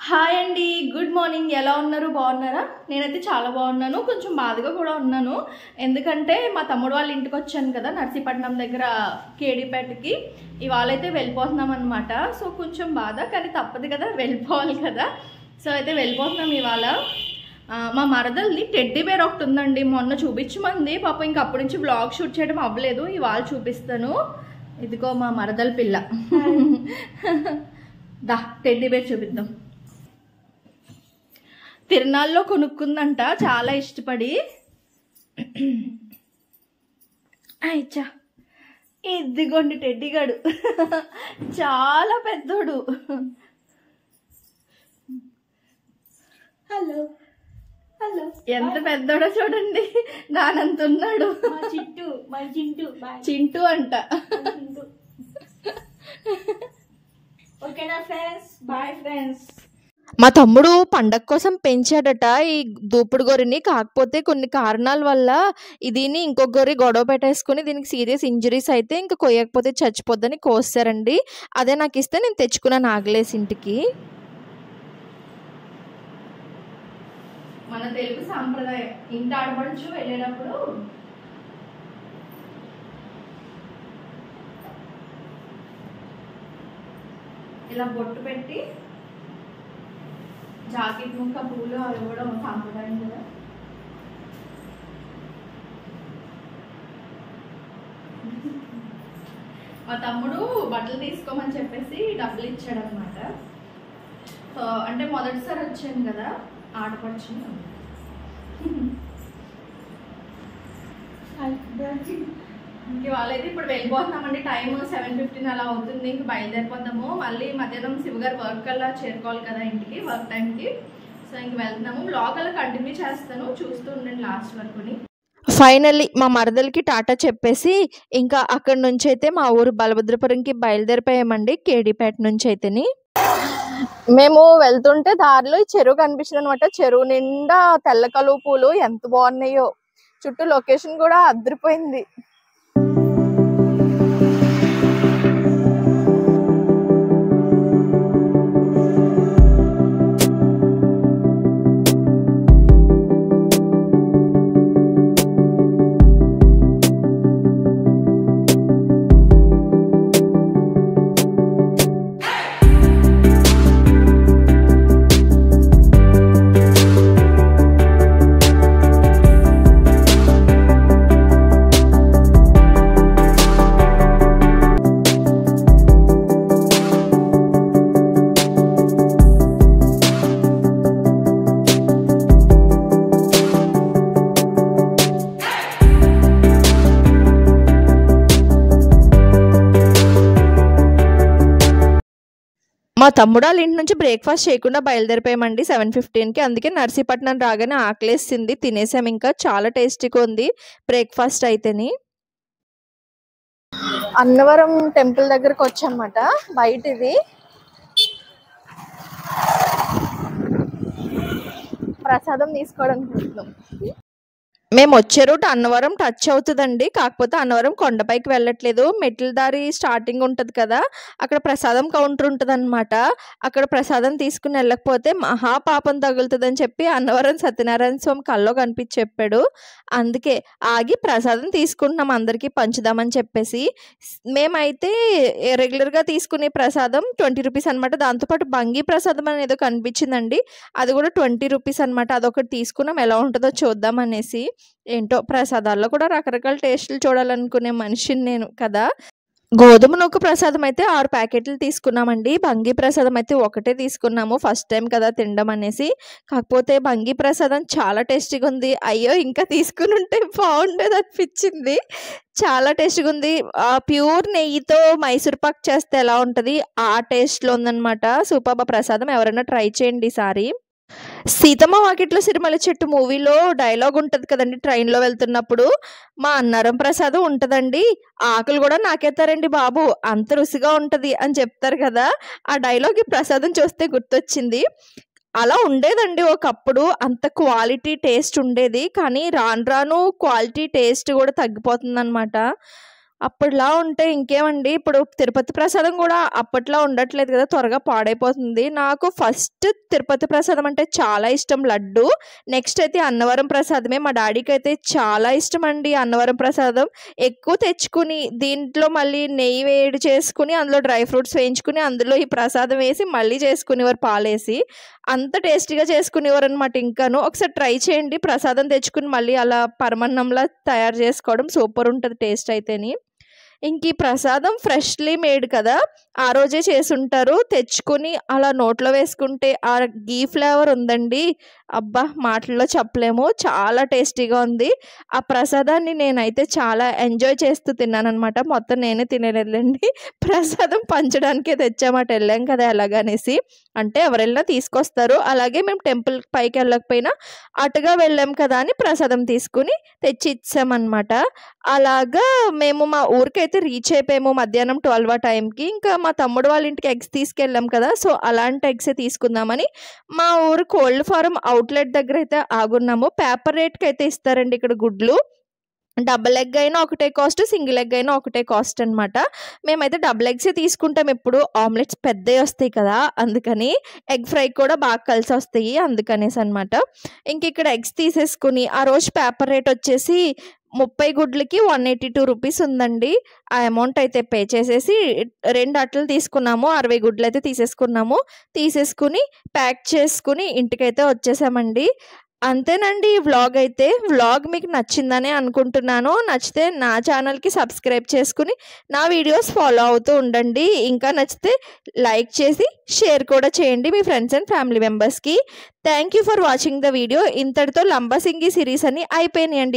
Hi అండి, good morning. ఎలా ఉన్నారు? బాగున్నారా? నేనైతే చాలా బాగున్నాను. కొంచెం బాధగా కూడా ఉన్నాను. ఎందుకంటే మా తమ్ముడు వాళ్ళ ఇంటికి వచ్చాను కదా, నర్సీపట్నం దగ్గర కేడీపేటకి. ఇవాళ అయితే వెళ్ళిపోతున్నాం అనమాట. సో కొంచెం బాధ, కానీ తప్పదు కదా, వెళ్ళిపోవాలి కదా. సో అయితే వెళ్ళిపోతున్నాం ఇవాళ. మా మరదల్ని టెడ్డీ బేర్ ఒకటి ఉందండి, మొన్న చూపించమంది పాప. ఇంక అప్పటి నుంచి బ్లాగ్ షూట్ చేయడం అవ్వలేదు. ఇవాళ చూపిస్తాను. ఇదిగో మా మరదల పిల్ల. దా టెడ్డీ బేర్ చూపిద్దాం. తిరునాళ్ళలో కొనుక్కుందంట, చాలా ఇష్టపడి. అయ్యా, ఇదిగోండి టెడ్డీగాడు. చాలా పెద్దోడు. హలో హలో, ఎంత పెద్దోడో చూడండి, దానంత ఉన్నాడు. చింటూ అంట. ఓకేనా ఫ్రెండ్స్, బాయ్ ఫ్రెండ్స్. మా తమ్ముడు పండగ కోసం పెంచాడట ఈ దూపుడు గొర్రెని. కాకపోతే కొన్ని కారణాల వల్ల దీన్ని ఇంకొక గొర్రె గొడవ పెట్టేసుకుని దీనికి సీరియస్ ఇంజరీస్ అయితే ఇంకా కొయ్యకపోతే చచ్చిపోద్దని కోసారండి. అదే నాకు ఇస్తే నేను తెచ్చుకున్నాను ఆగలేసి ఇంటికి. మన తెలుగు సాంప్రదాయం, ఇంటి ఆడపడుచు వెళ్ళేటప్పుడు ఇలా బొట్టు పెట్టి జాకెట్ ముక్క పూలు అవి కూడా సాంప్రదాయం కదా. మా తమ్ముడు బట్టలు తీసుకోమని చెప్పేసి డబ్బులు ఇచ్చాడు అనమాట. సో అంటే మొదటిసారి వచ్చాను కదా ఆడపడుచు. వాళ్ళైతే ఇప్పుడు వెళ్ళిపోతున్నామండి. టైం 7:15 అలా అవుతుంది. ఇంక బయలుదేరిపోతాము. మళ్ళీ మధ్యాహ్నం శివగారు వర్క్ అలా చేరుకోవాలి కదా ఇంటికి, వర్క్ టైంకి. సో ఇంక వెళ్తున్నాము. బ్లాగ్ అలా కంటిన్యూ చేస్తాను, చూస్తూ ఉండండి లాస్ట్ వరకుని. ఫైనల్లీ మా మరదలకి టాటా చెప్పేసి ఇంకా అక్కడి నుంచి అయితే మా ఊరు బలభద్రపురంకి బయలుదేరిపోయామండి, కేడీపేట నుంచి అయితేని. మేము వెళ్తుంటే దారిలో చెరువు కనిపించింది అనమాట. చెరువు నిండా తెల్ల కలువ పూలు ఎంత బాగున్నాయో. చుట్టూ లొకేషన్ కూడా అదిరిపోయింది. మా తమ్ముడు వాళ్ళ ఇంటి నుంచి బ్రేక్ఫాస్ట్ చేయకుండా బయలుదేరిపోయామండి 7:15కి. అందుకే నర్సీపట్నం రాగానే ఆకలేసింది, తినేసాం. ఇంకా చాలా టేస్టీగా ఉంది బ్రేక్ఫాస్ట్ అయితేని. అన్నవరం టెంపుల్ దగ్గరకు వచ్చానమాట. బయట ఇది ప్రసాదం తీసుకోవడానికి వెళ్తున్నాం. మేము వచ్చే రూట్ అన్నవరం టచ్ అవుతుందండి. కాకపోతే అన్నవరం కొండపైకి వెళ్ళట్లేదు. మెట్ల దారి స్టార్టింగ్ ఉంటుంది కదా, అక్కడ ప్రసాదం కౌంటర్ ఉంటుంది అనమాట. అక్కడ ప్రసాదం తీసుకుని వెళ్ళకపోతే మహాపాపం తగులుతుందని చెప్పి అన్నవరం సత్యనారాయణ స్వామి కల్లో కనిపించి చెప్పాడు. అందుకే ఆగి ప్రసాదం తీసుకుంటున్నాం, అందరికీ పంచుదామని చెప్పేసి. మేమైతే రెగ్యులర్గా తీసుకునే ప్రసాదం 20 రూపీస్ అనమాట. దాంతోపాటు బంగి ప్రసాదం అని ఏదో కనిపించిందండి, అది కూడా 20 రూపీస్ అనమాట. అదొకటి తీసుకున్నాం, ఎలా ఉంటుందో చూద్దాం అనేసి. ఏంటో ప్రసాదాల్లో కూడా రకరకాల టేస్టులు చూడాలనుకునే మనిషిని నేను కదా. గోధుమ నూక ప్రసాదం అయితే 6 ప్యాకెట్లు తీసుకున్నామండి. బంగి ప్రసాదం అయితే ఒకటే తీసుకున్నాము, ఫస్ట్ టైం కదా తినడం అనేసి. కాకపోతే బంగి ప్రసాదం చాలా టేస్టీగా ఉంది. అయ్యో ఇంకా తీసుకుని ఉంటే బాగుండేది అనిపించింది. చాలా టేస్టీగా ఉంది. ప్యూర్ నెయ్యితో మైసూర్ పాక్ చేస్తే ఎలా ఉంటుంది ఆ టేస్ట్లో ఉందన్నమాట. సూపర్ ప్రసాదం, ఎవరైనా ట్రై చేయండి ఈసారి. సీతమ్మ వాకిట్లో సిరిమల్ల చెట్టు మూవీలో డైలాగ్ ఉంటుంది కదండి, ట్రైన్లో వెళ్తున్నప్పుడు, మా అన్నారం ప్రసాదం ఉంటుందండి, ఆకులు కూడా నాకేస్తారండి బాబు, అంత రుచిగా ఉంటుంది అని చెప్తారు కదా. ఆ డైలాగ్ ఈ ప్రసాదం చూస్తే గుర్తొచ్చింది. అలా ఉండేదండి ఒకప్పుడు, అంత క్వాలిటీ టేస్ట్ ఉండేది. కానీ రాను రాను క్వాలిటీ టేస్ట్ కూడా తగ్గిపోతుంది అనమాట. అప్పటిలా ఉంటే ఇంకేమండి. ఇప్పుడు తిరుపతి ప్రసాదం కూడా అప్పట్లో ఉండట్లేదు కదా! త్వరగా పాడైపోతుంది. నాకు ఫస్ట్ తిరుపతి ప్రసాదం అంటే చాలా ఇష్టం లడ్డు. నెక్స్ట్ అయితే అన్నవరం ప్రసాదమే. మా డాడీకైతే చాలా ఇష్టమండి అన్నవరం ప్రసాదం. ఎక్కువ తెచ్చుకుని దీంట్లో మళ్ళీ నెయ్యి వేడి చేసుకుని, అందులో డ్రై ఫ్రూట్స్ వేయించుకుని, అందులో ఈ ప్రసాదం వేసి మళ్ళీ చేసుకునేవారు పాలేసి. అంత టేస్టీగా చేసుకునేవారనమాట ఇంకాను. ఒకసారి ట్రై చేయండి. ప్రసాదం తెచ్చుకుని మళ్ళీ అలా పరమాన్నంలా తయారు చేసుకోవడం సూపర్ ఉంటది టేస్ట్ అయితేని. ఇంక ఈ ప్రసాదం ఫ్రెష్‌లీ మేడ్ కదా! ఆ రోజే చేసుంటారు. తెచ్చుకొని అలా నోట్లో వేసుకుంటే ఆ ఘీ ఫ్లేవర్ ఉందండి. అబ్బా! మాటల్లో చెప్పలేము. చాలా టేస్టీగా ఉంది. ఆ ప్రసాదాన్ని నేనైతే చాలా ఎంజాయ్ చేస్తూ తిన్నాననమాట. మొత్తం నేనే తినేయలేదులెండి. ప్రసాదం పంచడానికే తెచ్చాం. అటు వెళ్ళాం కదా ఎలాగనేసి. అంటే ఎవరెళ్ళినా తీసుకొస్తారు. అలాగే మేము టెంపుల్ పైకెళ్ళకపోయినా అటుగా వెళ్ళాం కదా అని ప్రసాదం తీసుకొని తెచ్చి ఇచ్చామనమాట. అలాగా మేము మా ఊరికైతే రీచ్ అయిపోయాము మధ్యాహ్నం 12 ఆ టైంకి. ఇంకా మా తమ్ముడు వాళ్ళ ఇంటికి ఎగ్స్ తీసుకెళ్ళాం కదా! సో, అలాంటి ఎగ్సే తీసుకుందామని మా ఊరు కోళ్ల ఫారం అవుట్‌లెట్ దగ్గరైతే ఆగున్నాము. పేపర్ రేట్‌కైతే ఇస్తారండి ఇక్కడ గుడ్లు. డబుల్ ఎగ్ అయినా ఒకటే కాస్ట్, సింగిల్ ఎగ్ అయినా ఒకటే కాస్ట్ అనమాట. మేమైతే డబుల్ ఎగ్సే తీసుకుంటాం ఎప్పుడు. ఆమ్లెట్స్ పెద్దయి వస్తాయి కదా! అందుకని. ఎగ్ ఫ్రై కూడా బాగా కలిసొస్తాయి అందుకనేసనమాట. ఇంకిక్కడ ఎగ్స్ తీసేసుకొని ఆ రోజు పేపర్ రేట్ వచ్చేసి 30 గుడ్లకి 182 రూపీస్ ఉందండి. ఆ అమౌంట్ అయితే పే చేసేసి 2 అట్టలు తీసుకున్నాము. 60 గుడ్లయితే తీసేసుకున్నాము. తీసేసుకొని ప్యాక్ చేసుకొని ఇంటికైతే వచ్చేసామండి. అంతేనండి ఈ వ్లాగ్ అయితే. వ్లాగ్ మీకు నచ్చిందనే అనుకుంటున్నాను. నచ్చితే నా ఛానల్‌కి సబ్స్క్రైబ్ చేసుకొని నా వీడియోస్ ఫాలో అవుతూ ఉండండి. ఇంకా నచ్చితే లైక్ చేసి షేర్ కూడా చేయండి మీ ఫ్రెండ్స్ అండ్ ఫ్యామిలీ మెంబర్స్‌కి. Thank you for watching the video. ఇంతటితో లంబసింగి సిరీస్ అన్నీ అయిపోయినాయండి.